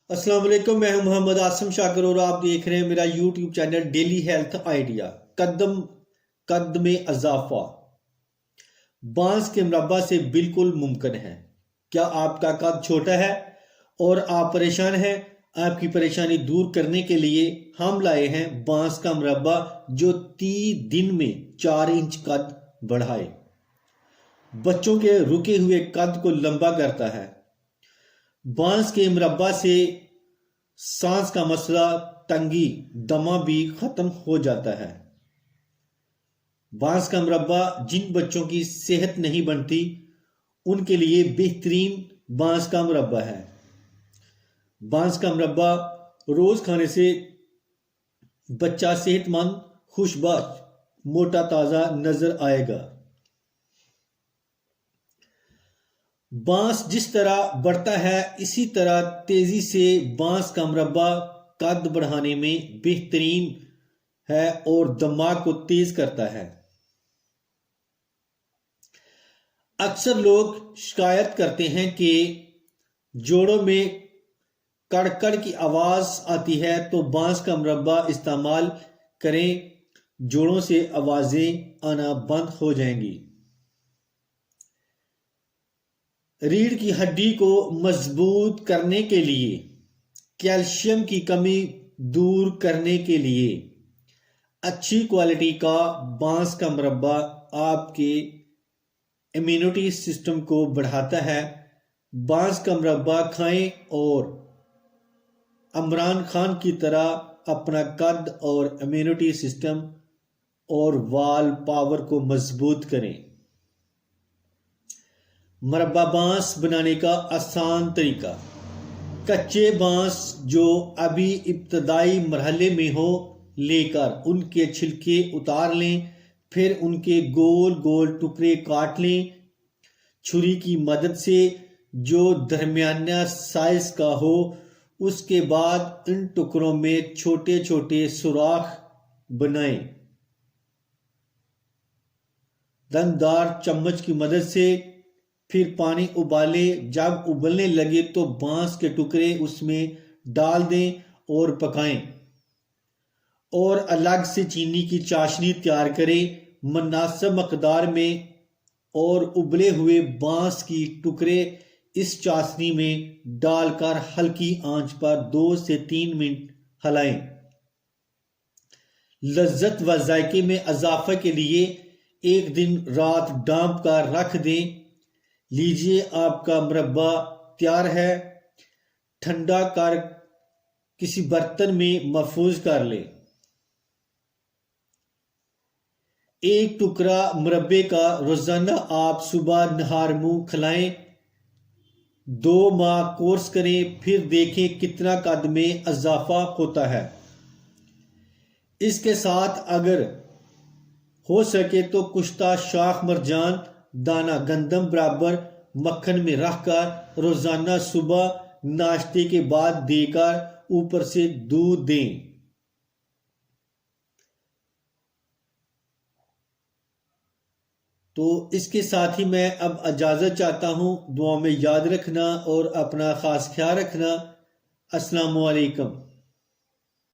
السلام علیکم، میں ہوں محمد آسم شاکر اور آپ دیکھ رہے ہیں میرا YouTube channel daily health idea. قد میں اضافہ بانس کے مربع سے بالکل ممکن ہے۔ کیا آپ کا قد چھوٹا ہے اور آپ پریشان ہیں؟ آپ کی پریشانی دور کرنے کے لیے ہم لائے ہیں بانس کا مربع جو 30 دن میں 4 انچ قد بڑھائے، بچوں کے رکے ہوئے قد کو لمبا کرتا ہے۔ بانس کے مربع سے سانس کا مسئلہ، تنگی، دمہ بھی ختم ہو جاتا ہے۔ بانس کا مربع جن بچوں کی صحت نہیں بنتی ان کے لیے بہترین بانس کا مربع ہے۔ بانس کا مربع روز کھانے سے بچہ صحت مند، خوش باش، موٹا تازہ نظر آئے گا۔ بانس جس طرح بڑھتا ہے اسی طرح تیزی سے بانس کا مربع قد بڑھانے میں بہترین ہے اور دماغ کو تیز کرتا ہے۔ اکثر لوگ شکایت کرتے ہیں کہ جوڑوں میں کڑکڑ کی آواز آتی ہے، تو بانس کا مربع استعمال کریں، جوڑوں سے آوازیں آنا بند ہو جائیں گی۔ ریڑھ کی ہڈی کو مضبوط کرنے کے لیے، کیلشیم کی کمی دور کرنے کے لیے اچھی کوالٹی کا بانس کا مربع آپ کے امیونٹی سسٹم کو بڑھاتا ہے۔ بانس کا مربع کھائیں اور عمران خان کی طرح اپنا قد اور امیونٹی سسٹم اور وال پاور کو مضبوط کریں۔ مربع بانس بنانے کا آسان طریقہ: کچے بانس جو ابھی ابتدائی مرحلے میں ہو لے کر ان کے چھلکے اتار لیں، پھر ان کے گول گول ٹکڑے کاٹ لیں چھری کی مدد سے جو درمیانہ سائز کا ہو۔ اس کے بعد ان ٹکڑوں میں چھوٹے چھوٹے سوراخ بنائیں، دندار چمچ کی مدد سے، پھر پانی ابالیں۔ جب ابلنے لگے تو بانس کے ٹکڑے اس میں ڈال دیں اور پکائیں، اور الگ سے چینی کی چاشنی تیار کریں مناسب مقدار میں، اور ابلے ہوئے بانس کی ٹکڑے اس چاشنی میں ڈال کر ہلکی آنچ پر 2 سے 3 منٹ ہلائیں۔ لذت و ذائقے میں اضافہ کے لیے 1 دن رات ڈانپ کر رکھ دیں۔ لیجیے، آپ کا مربع تیار ہے۔ ٹھنڈا کر کسی برتن میں محفوظ کر لیں۔ ایک ٹکڑا مربع کا روزانہ آپ صبح نہار منہ کھلائیں۔ 2 ماہ کورس کریں، پھر دیکھیں کتنا قد میں اضافہ ہوتا ہے۔ اس کے ساتھ اگر ہو سکے تو کشتہ شاخ مرجان دانہ گندم برابر مکھن میں رکھ کر روزانہ صبح ناشتے کے بعد دے کر اوپر سے دودھ دیں۔ تو اس کے ساتھ ہی میں اب اجازت چاہتا ہوں۔ دعا میں یاد رکھنا اور اپنا خاص خیال رکھنا۔ السلام علیکم۔